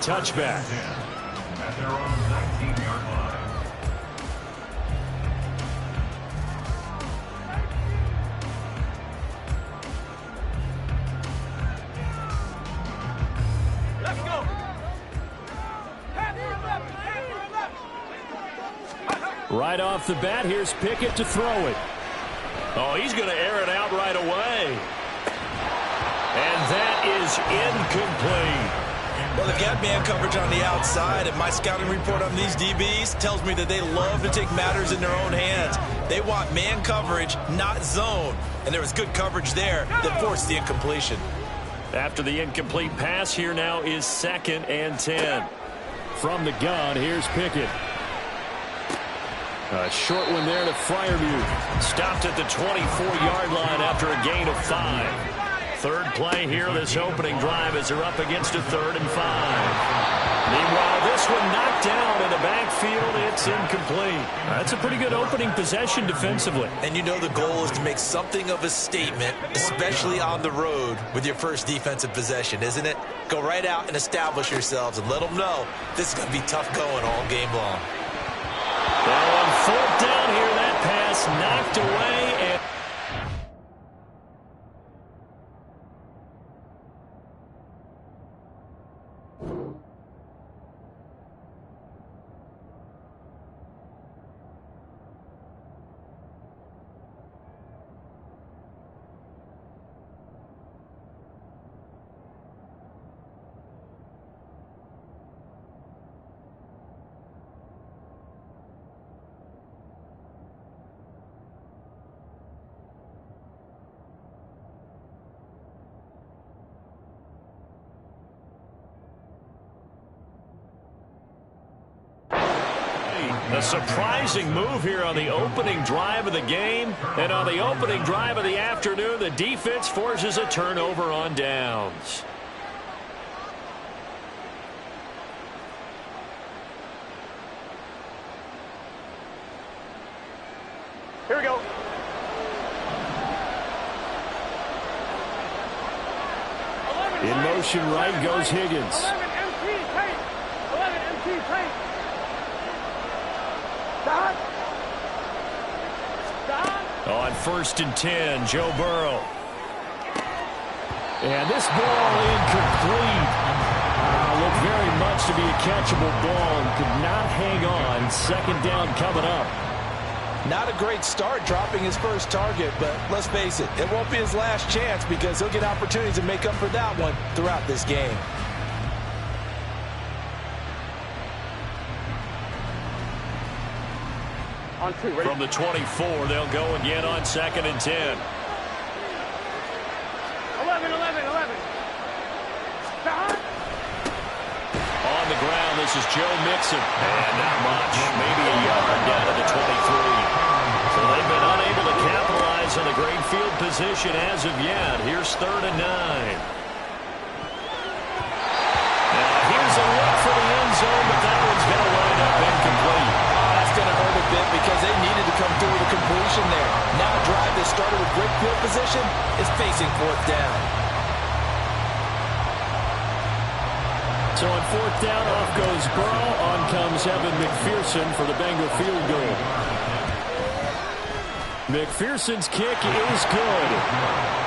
Touchback. At their own 19-yard line. Let's go. Right off the bat, here's Pickett to throw it. Oh, he's going to air it out right away. And that is incomplete. Well, they've got man coverage on the outside, and my scouting report on these DBs tells me that they love to take matters in their own hands. They want man coverage, not zone. And there was good coverage there that forced the incompletion. After the incomplete pass, here now is 2nd and 10. From the gun, here's Pickett. A short one there to Fryermuth. Stopped at the 24-yard line after a gain of 5. Third play here, this opening drive, as they're up against a 3rd and 5. Meanwhile, this one knocked down in the backfield. It's incomplete. That's a pretty good opening possession defensively. And you know the goal is to make something of a statement, especially on the road with your first defensive possession, isn't it? Go right out and establish yourselves and let them know this is going to be tough going all game long. Well, on 4th down here, that pass knocked away. And a surprising move here on the opening drive of the game. And on the opening drive of the afternoon, the defense forces a turnover on downs. Here we go. In motion right goes Higgins. 11 MT tight. 11 MT tight. Stop. Stop. On 1st and 10, Joe Burrow. And this ball incomplete. Looked very much to be a catchable ball and could not hang on. 2nd down coming up. Not a great start dropping his first target, but let's face it, it won't be his last chance because he'll get opportunities to make up for that one throughout this game. On 2, ready? From the 24, they'll go again on 2nd and 10. 11, 11. Stop. On the ground, this is Joe Mixon. And not much, maybe a yard down to the 23. So they've been unable to capitalize on the great field position as of yet. Here's 3rd and 9. Now here's a look for the end zone, but that one's going to wind up incomplete. That's going to hurt a bit because they needed to come through with a completion there. Now a drive that started with great field position is facing 4th down. So on 4th down, off goes Burrow. On comes Evan McPherson for the Bengal field goal. McPherson's kick is good.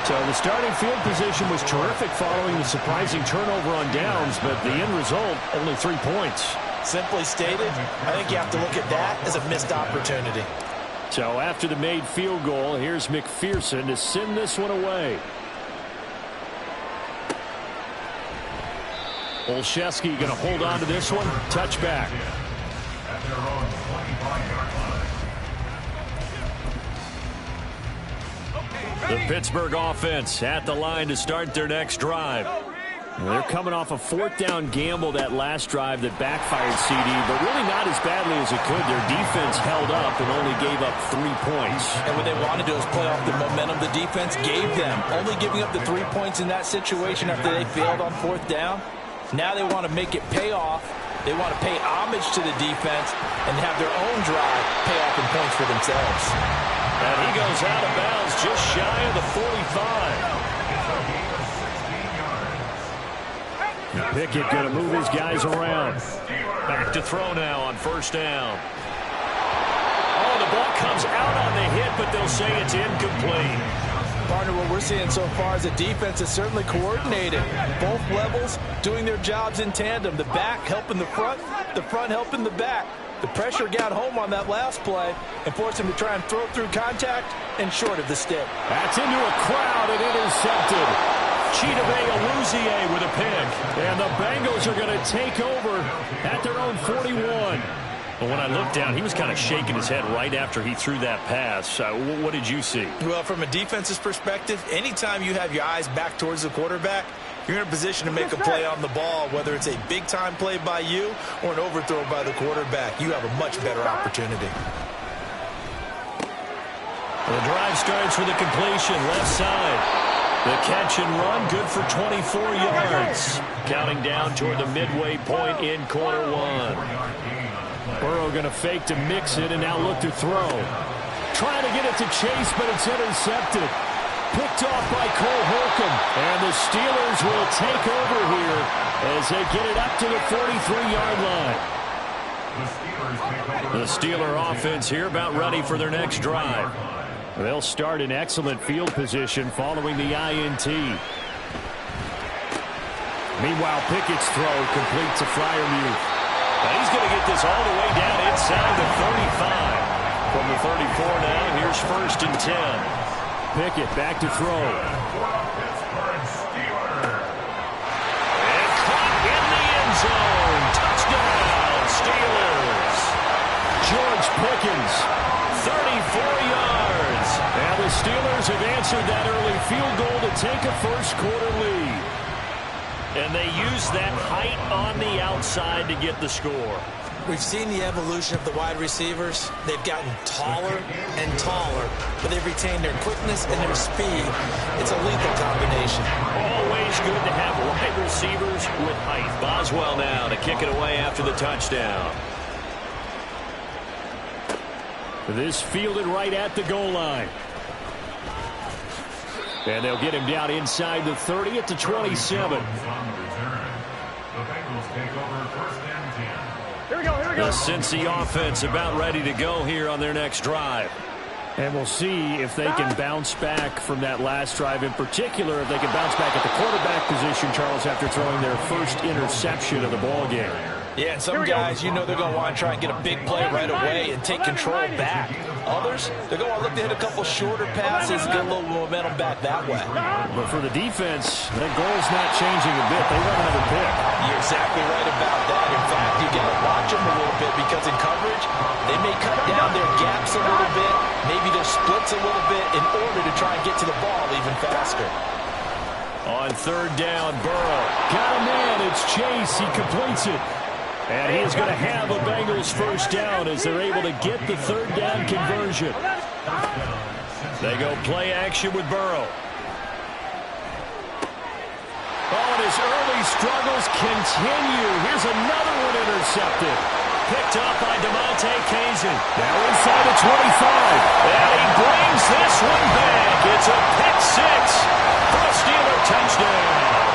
So the starting field position was terrific following the surprising turnover on downs, but the end result, only 3 points. Simply stated, I think you have to look at that as a missed opportunity. So after the made field goal, here's McPherson to send this one away. Olszewski going to hold on to this one. Touchback. At their own 25-yard line. The Pittsburgh offense at the line to start their next drive. They're coming off a 4th down gamble that last drive that backfired CD, but really not as badly as it could. Their defense held up and only gave up 3 points. And what they wanted to do is play off the momentum the defense gave them. Only giving up the 3 points in that situation after they failed on 4th down. Now they want to make it pay off. They want to pay homage to the defense and have their own drive pay off in points for themselves. And he goes out of bounds just shy of the 45. Pickett going to move his guys around. Back to throw now on first down. Oh, the ball comes out on the hit, but they'll say it's incomplete. Partner, what we're seeing so far is the defense is certainly coordinated. Both levels doing their jobs in tandem. The back helping the front helping the back. The pressure got home on that last play and forced him to try and throw through contact and short of the stick. That's into a crowd and intercepted. Chidobe Awuzie with a pick. And the Bengals are going to take over at their own 41. But when I looked down, he was kind of shaking his head right after he threw that pass. What did you see? Well, from a defense's perspective, anytime you have your eyes back towards the quarterback, you're in a position to make a play on the ball, whether it's a big-time play by you or an overthrow by the quarterback. You have a much better opportunity. The drive starts with a completion, left side. The catch and run, good for 24 yards. Counting down toward the midway point in quarter one. Burrow going to fake to mix it and now look to throw. Trying to get it to Chase, but it's intercepted. Picked off by Cole Holcomb. And the Steelers will take over here as they get it up to the 43-yard line. The Steeler offense here about ready for their next drive. They'll start in excellent field position following the INT. Meanwhile, Pickett's throw complete to Freiermuth. Now he's going to get this all the way down inside the 35. From the 34 now, here's 1st and 10. Pickett back to throw. And caught in the end zone. Touchdown, Steelers. George Pickens, 34 yards. And the Steelers have answered that early field goal to take a first-quarter lead. And they use that height on the outside to get the score. We've seen the evolution of the wide receivers. They've gotten taller and taller, but they've retained their quickness and their speed. It's a lethal combination. Always good to have wide receivers with height. Boswell now to kick it away after the touchdown. This fielded right at the goal line. And they'll get him down inside the 30 at the 27. Here we go, here we go. The Cincy offense about ready to go here on their next drive. And we'll see if they can bounce back from that last drive. In particular, if they can bounce back at the quarterback position, Charles, after throwing their first interception of the ball game. Yeah, and some guys, you know they're going to want to try and get a big play right away and take control back. Others, they're going to look to hit a couple shorter passes and get a little momentum back that way. But for the defense, that goal's not changing a bit. They want another pick. You're exactly right about that. In fact, you got to watch them a little bit because in coverage, they may cut down their gaps a little bit, maybe their splits a little bit in order to try and get to the ball even faster. On 3rd down, Burrow. Got a man. It's Chase. He completes it. And he is going to have a Bengals first down as they're able to get the 3rd down conversion. They go play action with Burrow. Oh, and his early struggles continue. Here's another one intercepted. Picked up by DeMonte Kazin. Now inside the 25. And he brings this one back. It's a pick six for a Steeler touchdown.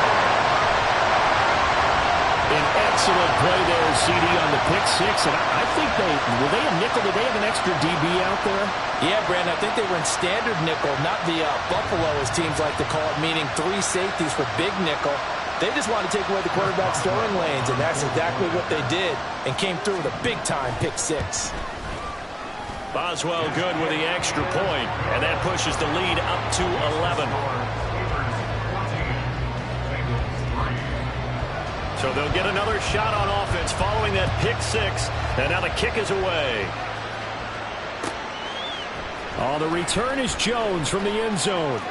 An excellent play there, CD, on the pick six. And I think were they a nickel? Did they have an extra DB out there? Yeah, Brandon, I think they were in standard nickel, not the Buffalo, as teams like to call it, meaning 3 safeties for big nickel. They just wanted to take away the quarterback's throwing lanes, and that's exactly what they did, and came through with a big-time pick six. Boswell good with the extra point, and that pushes the lead up to 11. So they'll get another shot on offense following that pick six. And now the kick is away. Oh, the return is Jones from the end zone.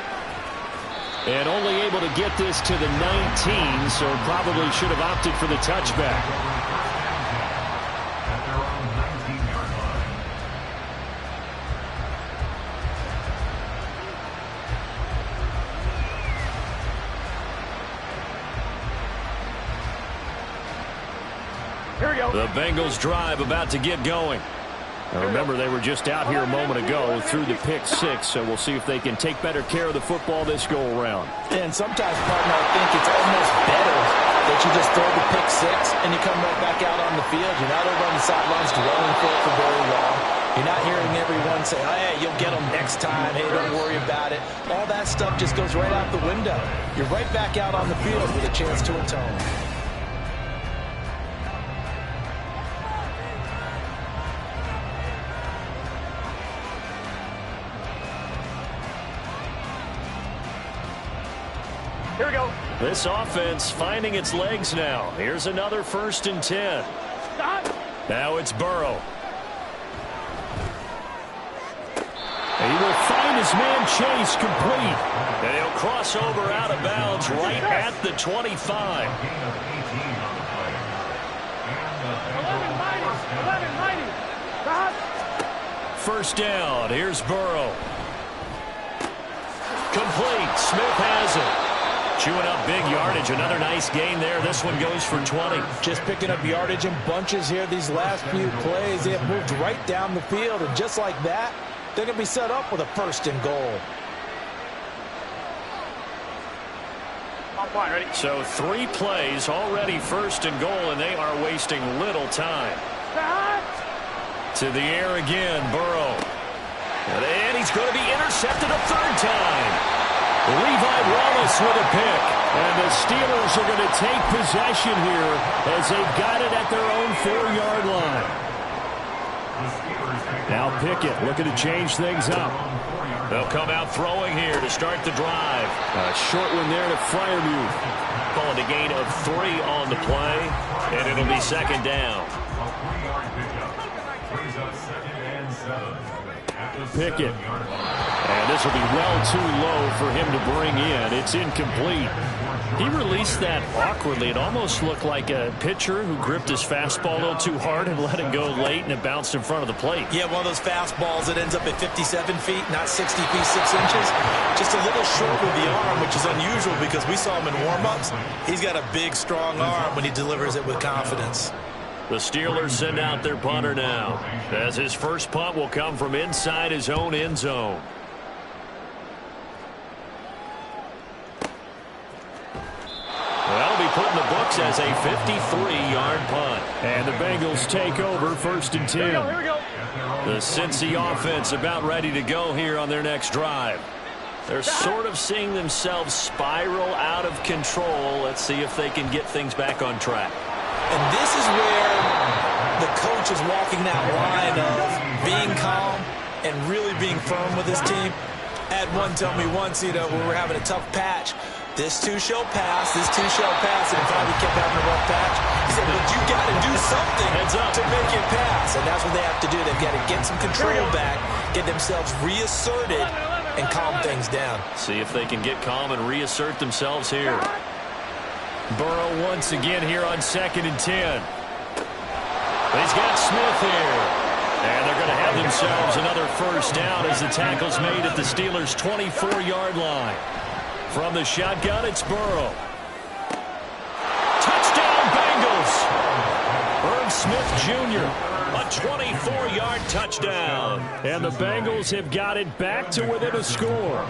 And only able to get this to the 19, so probably should have opted for the touchback. Here we go. The Bengals drive about to get going. Now remember, they were just out here a moment ago through the pick six, so we'll see if they can take better care of the football this go-around. And sometimes, partner, I think it's almost better that you just throw the pick six and you come right back out on the field. You're not over on the sidelines dwelling for it for very long. You're not hearing everyone say, oh, hey, you'll get them next time. Hey, don't worry about it. All that stuff just goes right out the window. You're right back out on the field with a chance to atone. Here we go. This offense finding its legs now. Here's another 1st and 10. Stop. Now it's Burrow. He will find his man Chase complete. And he'll cross over out of bounds right at the 25. Gain of 18 on the play. And 11-90. Stop. 1st down. Here's Burrow. Complete. Smith has it. Chewing up big yardage. Another nice gain there. This one goes for 20. Just picking up yardage in bunches here these last few plays. They have moved right down the field, and just like that, they're going to be set up with a 1st and goal. On point, ready? So 3 plays already 1st and goal, and they are wasting little time. Stop. To the air again, Burrow. And he's going to be intercepted a 3rd time. Levi Wallace with a pick. And the Steelers are going to take possession here as they've got it at their own 4-yard line. Now Pickett looking to change things up. They'll come out throwing here to start the drive. A short one there to Freiermuth. Calling a gain of 3 on the play. And it'll be 2nd down. Pickett. And this will be well too low for him to bring in. It's incomplete. He released that awkwardly. It almost looked like a pitcher who gripped his fastball a little too hard and let it go late, and it bounced in front of the plate. Yeah, one of those fastballs that ends up at 57 feet, not 60 feet, 6 inches. Just a little short with the arm, which is unusual because we saw him in warm-ups. He's got a big, strong arm when he delivers it with confidence. The Steelers send out their punter now, as his first punt will come from inside his own end zone. That'll be put in the books as a 53-yard punt. And the Bengals take over 1st and 10. Here we go. The Cincy offense about ready to go here on their next drive. They're sort of seeing themselves spiral out of control. Let's see if they can get things back on track. And this is where the coach is walking that line of being calm and really being firm with his team. I had one tell me once, when we were having a tough patch, this too shall pass, this too shall pass, and if we kept having a rough patch, he said, but you got to do something to make it pass. And that's what they have to do. They've got to get some control back, get themselves reasserted, and calm things down. See if they can get calm and reassert themselves here. Burrow once again here on 2nd and 10. He's got Smith here. And they're going to have themselves another 1st down as the tackle's made at the Steelers' 24-yard line. From the shotgun, it's Burrow. Touchdown, Bengals! Herb Smith Jr., a 24-yard touchdown. And the Bengals have got it back to within a score.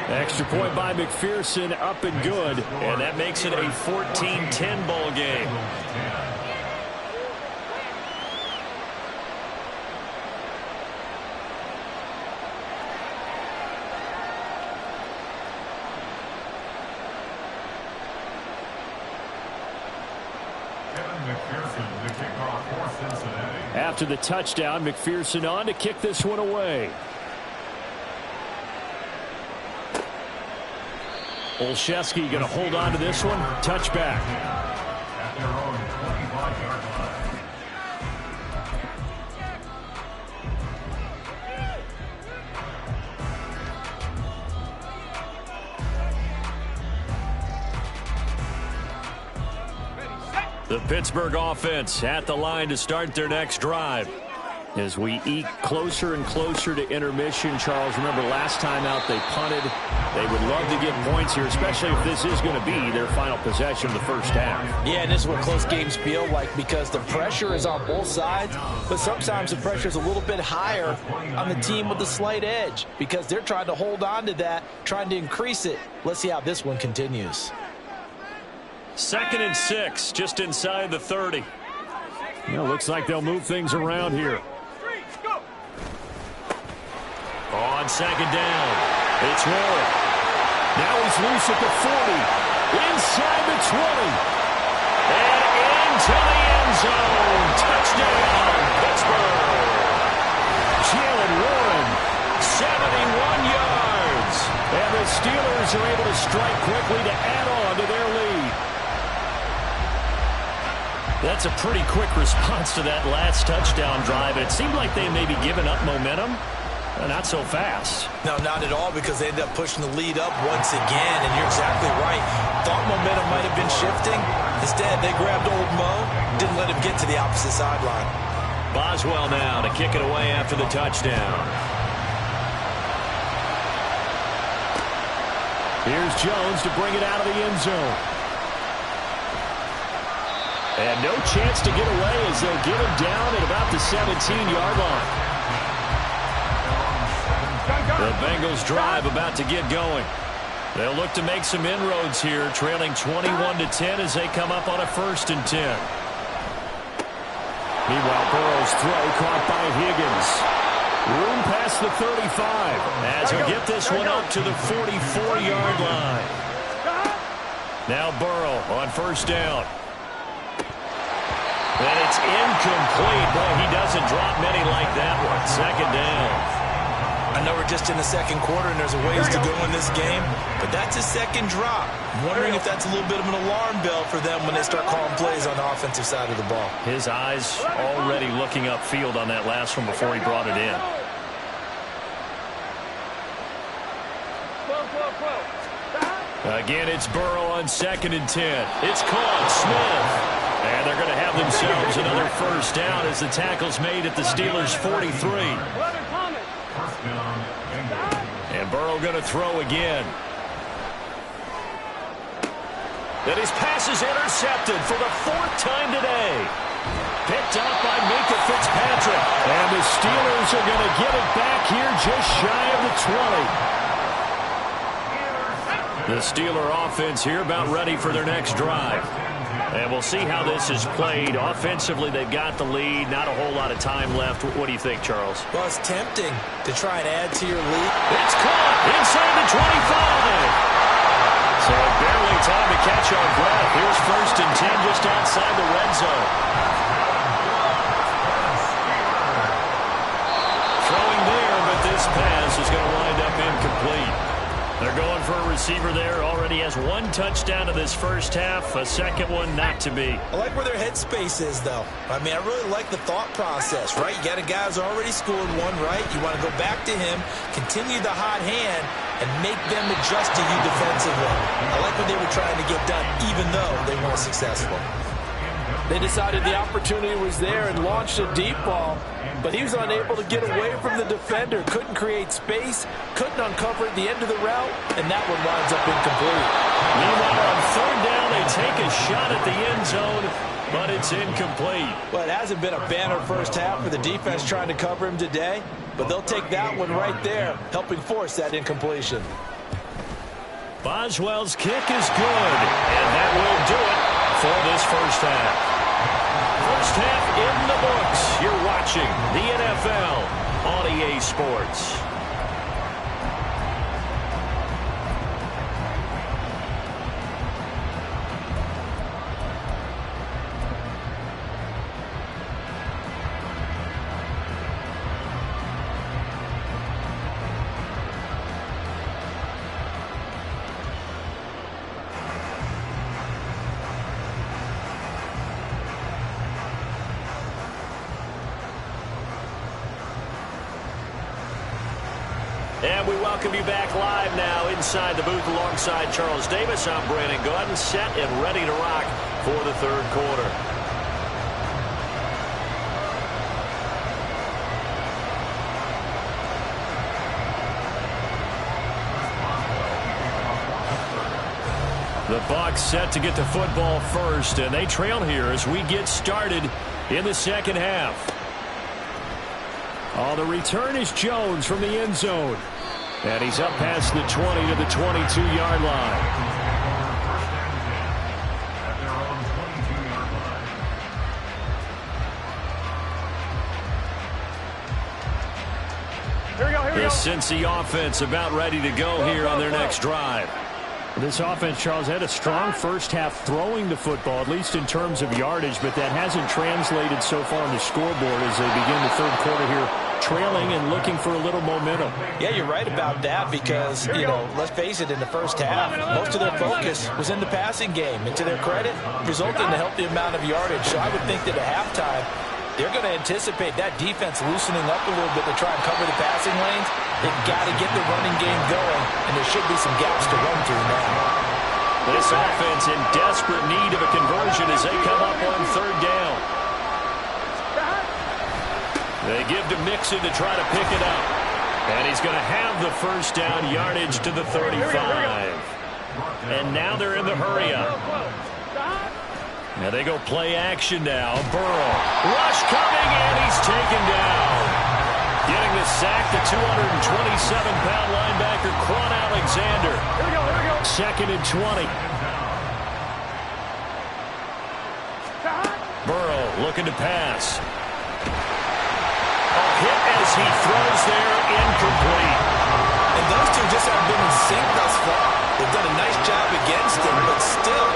Extra point by McPherson, up and good. And that makes it a 14-10 ball game. After the touchdown, McPherson on to kick this one away. Olszewski going to hold on to this one. Touchback. At their own 25-yard line. The Pittsburgh offense at the line to start their next drive. As we eke closer and closer to intermission, Charles, remember last time out they punted. They would love to get points here, especially if this is going to be their final possession of the first half. Yeah, and this is what close games feel like because the pressure is on both sides, but sometimes the pressure is a little bit higher on the team with the slight edge because they're trying to hold on to that, trying to increase it. Let's see how this one continues. 2nd and 6, just inside the 30. Looks like they'll move things around here. On 2nd down, it's Warren. Now he's loose at the 40, inside the 20, and into the end zone. Touchdown, Pittsburgh. Jalen Warren, 71 yards. And the Steelers are able to strike quickly to add on to their lead. That's a pretty quick response to that last touchdown drive. It seemed like they may be giving up momentum. Not so fast. No, not at all, because they ended up pushing the lead up once again, and you're exactly right. Thought momentum might have been shifting. Instead, they grabbed old Mo, didn't let him get to the opposite sideline. Boswell now to kick it away after the touchdown. Here's Jones to bring it out of the end zone. And no chance to get away as they'll get him down at about the 17-yard line. The Bengals drive about to get going. They'll look to make some inroads here, trailing 21-10 as they come up on a 1st and 10. Meanwhile, Burrow's throw caught by Higgins. Room past the 35 as he'll get this one up to the 44-yard line. Now Burrow on 1st down. And it's incomplete. Boy, he doesn't drop many like that one. 2nd down. I know we're just in the 2nd quarter and there's a ways to go in this game, but that's his 2nd drop. I'm wondering if that's a little bit of an alarm bell for them when they start calling plays on the offensive side of the ball. His eyes already looking upfield on that last one before he brought it in. Again, it's Burrow on 2nd and 10. It's caught. Smith. And they're going to have themselves another 1st down as the tackle's made at the Steelers' 43. And Burrow going to throw again. And his pass is intercepted for the 4th time today. Picked up by Minkah Fitzpatrick. And the Steelers are going to get it back here just shy of the 20. The Steeler offense here about ready for their next drive. And we'll see how this is played. Offensively, they've got the lead. Not a whole lot of time left. What do you think, Charles? Well, it's tempting to try and add to your lead. It's caught inside the 25. So barely time to catch our breath. Here's 1st and 10 just outside the red zone. Throwing there, but this pass is going to wind up incomplete. They're going for a receiver there. Already has 1 touchdown in this 1st half. A 2nd one not to be. I like where their headspace is, though. I mean, I really like the thought process, right? You got a guy who's already scored one, right? You want to go back to him, continue the hot hand, and make them adjust to you defensively. I like what they were trying to get done, even though they weren't successful. They decided the opportunity was there and launched a deep ball, but he was unable to get away from the defender. Couldn't create space, couldn't uncover at the end of the route, and that one winds up incomplete. Meanwhile, on 3rd down, they take a shot at the end zone, but it's incomplete. Well, it hasn't been a banner 1st half for the defense trying to cover him today, but they'll take that one right there, helping force that incompletion. Boswell's kick is good, and that will do it for this 1st half. 1st half in the books. You're watching the NFL on EA Sports. And we welcome you back live now inside the booth alongside Charles Davis. I'm Brandon Gordon, set and ready to rock for the 3rd quarter. The Bucs set to get the football first, and they trail here as we get started in the second half. Oh, the return is Jones from the end zone. And he's up past the 20 to the 22-yard line. Here we go, here we go. The Cincy offense about ready to go here on their next drive. This offense, Charles, had a strong first half throwing the football, at least in terms of yardage, but that hasn't translated so far on the scoreboard as they begin the third quarter here, trailing and looking for a little momentum. Yeah, you're right about that because, let's face it, in the first half, most of their focus was in the passing game. And to their credit, resulted in a healthy amount of yardage. So I would think that at halftime, they're going to anticipate that defense loosening up a little bit to try and cover the passing lanes. They've got to get the running game going, and there should be some gaps to run through now. This offense in desperate need of a conversion as they come up on third down. They give to Mixon to try to pick it up. And he's going to have the first down yardage to the 35. And now they're in the hurry-up. Now they go play action now. Burrow. Rush coming, and he's taken down. Getting the sack, the 227-pound linebacker, Quan Alexander. Here we go, here we go. Second and 20. Burrow looking to pass. A hit as he throws there, incomplete. And those two just haven't been in sync thus far. They've done a nice job against him, but still,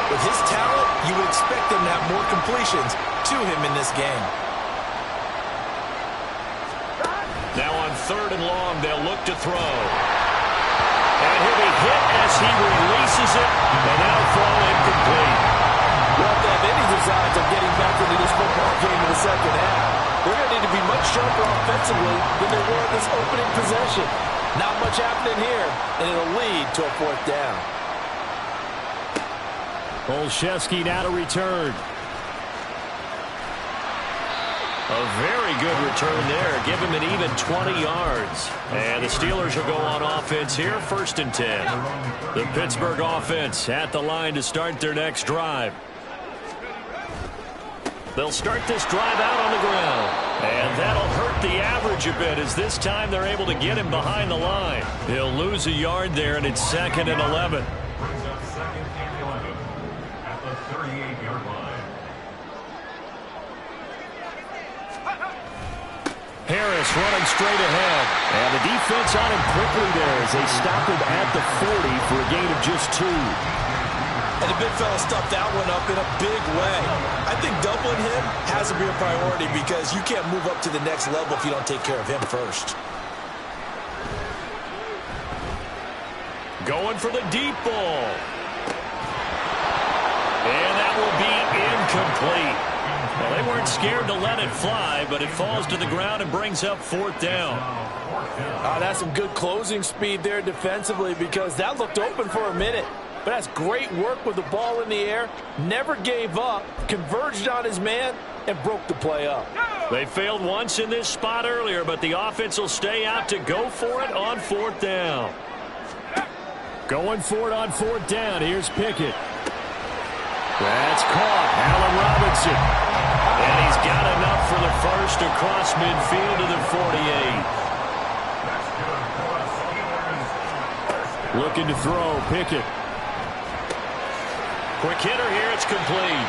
with his talent, you would expect them to have more completions to him in this game. Now on third and long, they'll look to throw. And he'll be hit as he releases it, and that'll fall incomplete. Well, if they have any designs of getting back into this football game in the second half, they're going to need to be much sharper offensively than they were in this opening possession. Not much happening here, and it'll lead to a fourth down. Olszewski now to return. A very good return there. Give him an even 20 yards. And the Steelers will go on offense here, first and 10. The Pittsburgh offense at the line to start their next drive. They'll start this drive out on the ground. And that'll hurt the average a bit as this time they're able to get him behind the line. He'll lose a yard there, and it's second and 11. Brings up second and 11 at the 38-yard line. Harris running straight ahead. And the defense on him quickly there as they stop him at the 40 for a gain of just 2. And the big fella stuffed that one up in a big way. I think doubling him has to be a priority because you can't move up to the next level if you don't take care of him first. Going for the deep ball. And that will be incomplete. Well, they weren't scared to let it fly, but it falls to the ground and brings up fourth down. That's some good closing speed there defensively because that looked open for a minute. But that's great work with the ball in the air. Never gave up, converged on his man, and broke the play up. They failed once in this spot earlier, but the offense will stay out to go for it on fourth down. Going for it on fourth down. Here's Pickett. That's caught. Allen Robinson. And he's got enough for the first across midfield to the 48. Looking to throw. Pickett. Quick hitter here. It's complete.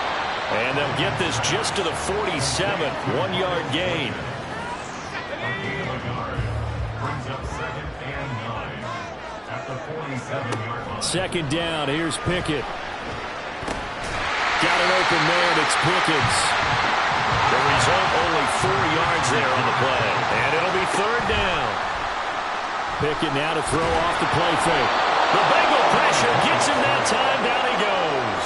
And they'll get this just to the 47. 1-yard gain. Brings up second and 9 at the 47-yard line. Second down. Here's Pickett. Got it open there, and it's Pickens. The result, only 4 yards there on the play. And it'll be third down. Pickett now to throw off the play fake. The Bengal pressure gets him that time. Down he goes.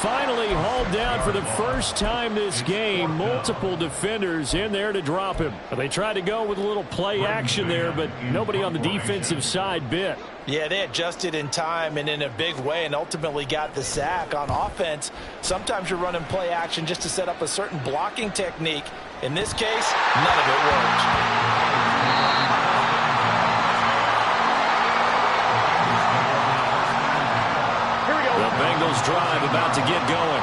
Finally hauled down for the first time this game. Multiple defenders in there to drop him. They tried to go with a little play action there, but nobody on the defensive side bit. Yeah, they adjusted in time and in a big way and ultimately got the sack. On offense, sometimes you're running play action just to set up a certain blocking technique. In this case, none of it worked. Here Bengals drive about to get going.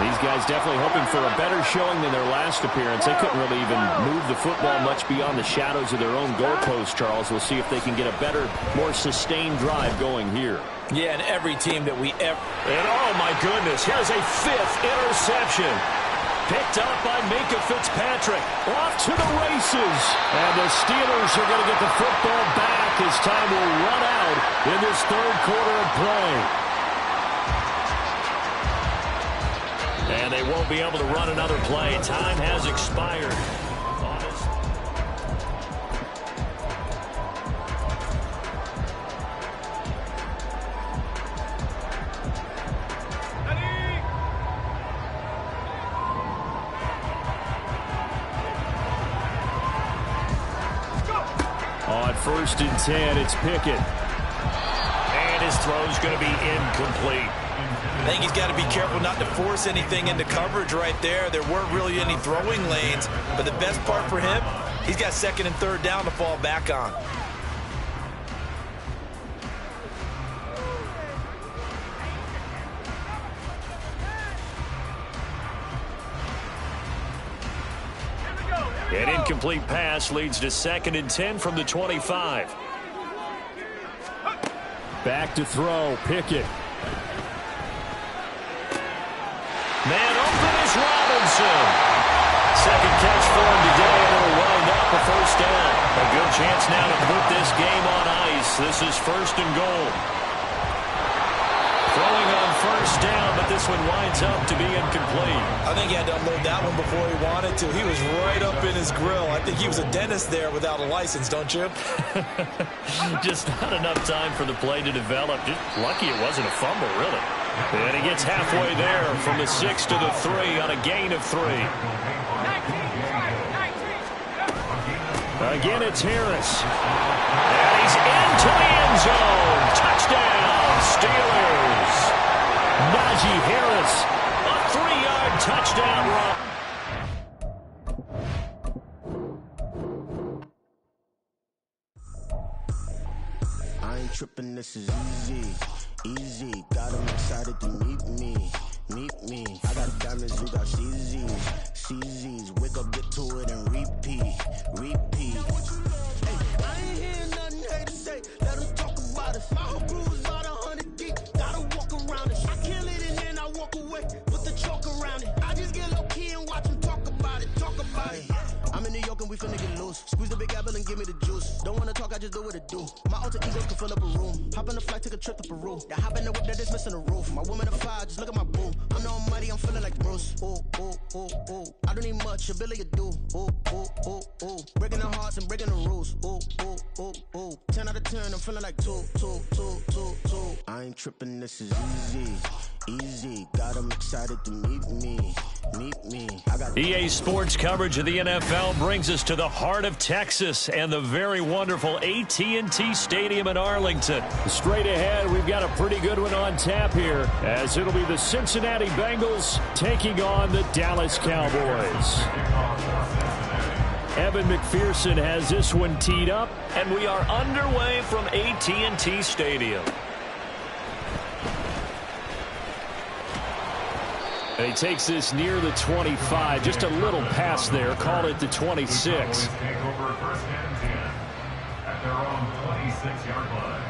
These guys definitely hoping for a better showing than their last appearance. They couldn't really even move the football much beyond the shadows of their own goalpost, Charles. We'll see if they can get a better, more sustained drive going here. Yeah, and every team that we ever... And oh my goodness, here's a 5th interception. Picked up by Minka Fitzpatrick. Off to the races. And the Steelers are going to get the football back as time will run out in this third quarter of play. And they won't be able to run another play. Time has expired. On 1st and 10, it's Pickett. And his throw's going to be incomplete. I think he's got to be careful not to force anything into coverage right there. There weren't really any throwing lanes, but the best part for him, he's got 2nd and 3rd down to fall back on. An incomplete pass leads to 2nd and 10 from the 25. Back to throw, Pickett. Man open is Robinson. 2nd catch for him today, and it'll wind up a 1st down. A good chance now to put this game on ice. This is 1st and goal. Throwing on 1st down, but this one winds up to be incomplete. I think he had to unload that one before he wanted to. He was right up in his grill. I think he was a dentist there without a license, don't you? Just not enough time for the play to develop. Just lucky it wasn't a fumble, really. And he gets halfway there from the 6 to the 3 on a gain of 3. Again, it's Harris. And he's into the end zone. Touchdown, Steelers. Najee Harris. A 3-yard touchdown run. I ain't tripping, this is easy. Easy, got 'em excited to meet me. Meet me. I got diamonds, you got CZs. CZs, wake up, get to it, and repeat. Repeat. Hey, I ain't hearing nothing hate to say. Let them talk about it. My whole crew is about 100 deep. Gotta walk around it. I kill it and then I walk away. Put the chalk around it. I just get low key and watch them talk about it. Talk about it. I'm in New York and we finna get loose. Squeeze the big apple and give me the juice. Don't wanna talk, I just do what it do. My alter ego can fill up a room. Hop on the flight, take a trip to Peru. That hop in the whip that is missing the roof. My woman a fire, just look at my boo. I'm no almighty, I'm feeling like Bruce. Ooh, ooh, ooh, ooh. I don't need much, ability to do. Ooh, ooh, ooh, ooh. Breaking the hearts and breaking the rules. Ooh, ooh, ooh, ooh. 10 out of 10, I'm feeling like 2. I ain't tripping, this is easy. Easy, got 'em excited to meet me. Meet me. EA Sports coverage of the NFL brings us to the heart of Texas and the very wonderful AT&T Stadium in Arlington. Straight ahead, we've got a pretty good one on tap here, as it'll be the Cincinnati Bengals taking on the Dallas Cowboys. Evan McPherson has this one teed up, and we are underway from AT&T Stadium. And he takes this near the 25, just a little pass there, call it the 26. Take over 1st and 10 at their own 26-yard line.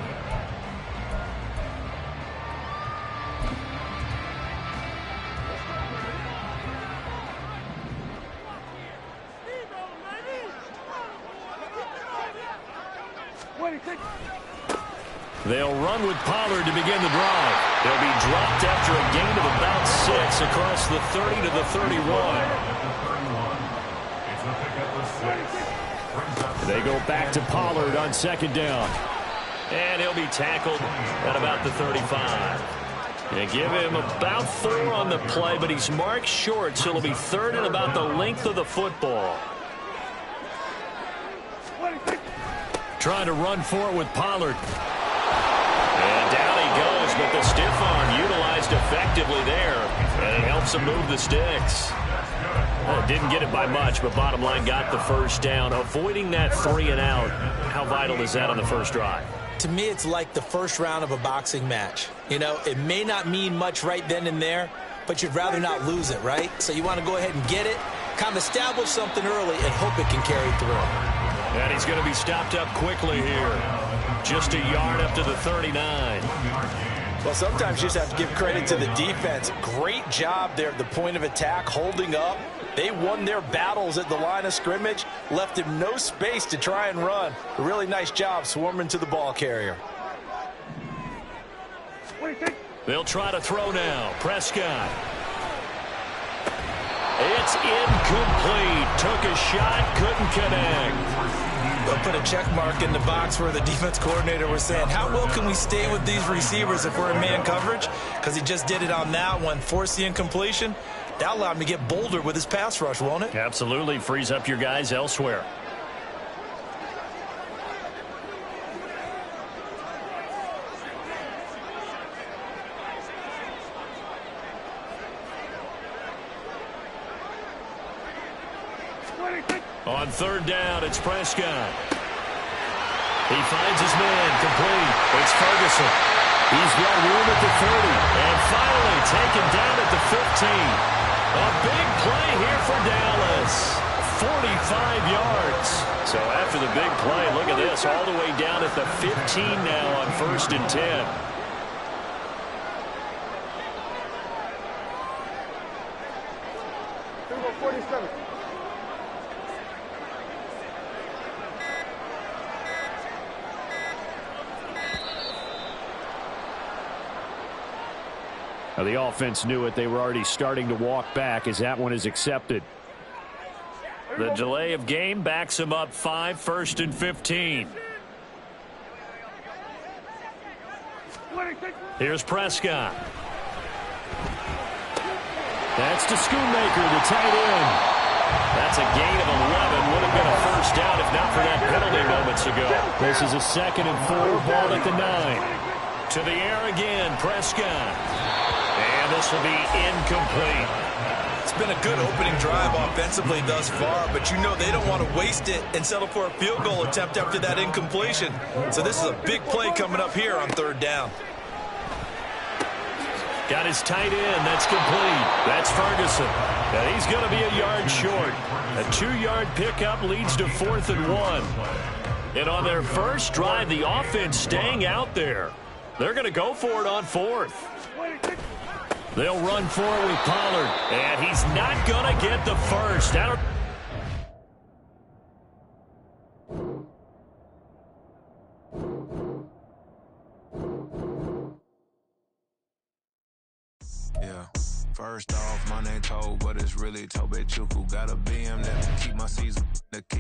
They'll run with Pollard to begin the drive. They'll be dropped after a gain of about 6 across the 30 to the 31. They go back to Pollard on 2nd down. And he'll be tackled at about the 35. They give him about 4 on the play, but he's marked short, so it'll be 3rd and about the length of the football. Trying to run for it with Pollard. And down he goes, but the stiff arm utilized effectively there. And it helps him move the sticks. Well, didn't get it by much, but bottom line got the 1st down. Avoiding that 3 and out. How vital is that on the first drive? To me, it's like the first round of a boxing match. You know, it may not mean much right then and there, but you'd rather not lose it, right? So you want to go ahead and get it, kind of establish something early, and hope it can carry through. And he's going to be stopped up quickly here. Just a yard up to the 39. Well, sometimes you just have to give credit to the defense. Great job there at the point of attack, holding up. They won their battles at the line of scrimmage, left him no space to try and run. A really nice job swarming to the ball carrier. They'll try to throw now. Prescott. It's incomplete. Took a shot, couldn't connect. They'll put a check mark in the box where the defense coordinator was saying, how well can we stay with these receivers if we're in man coverage? Because he just did it on that one, forced the incompletion. That allowed him to get bolder with his pass rush, won't it? Absolutely. Frees up your guys elsewhere. On third down, it's Prescott. He finds his man, complete. It's Ferguson. He's got room at the 30. And finally taken down at the 15. A big play here for Dallas. 45 yards. So after the big play, look at this, all the way down at the 15 now on 1st and 10. Now the offense knew it. They were already starting to walk back as that one is accepted. The delay of game backs him up 5, 1st and 15. Here's Prescott. That's to Schoonmaker, the tight end. That's a gain of 11. Would have been a first down if not for that penalty moments ago. This is a 2nd and 4, ball at the 9. To the air again, Prescott. And this will be incomplete. It's been a good opening drive offensively thus far, but you know they don't want to waste it and settle for a field goal attempt after that incompletion. So this is a big play coming up here on 3rd down. Got his tight end. That's complete. That's Ferguson. And he's going to be a yard short. A 2-yard pickup leads to 4th and 1. And on their first drive, the offense staying out there. They're going to go for it on 4th. They'll run for it with Pollard. And he's not going to get the first. Yeah. First off, my name Toad, but it's really Tobe Chuku. Got a BM that keep my season, that keep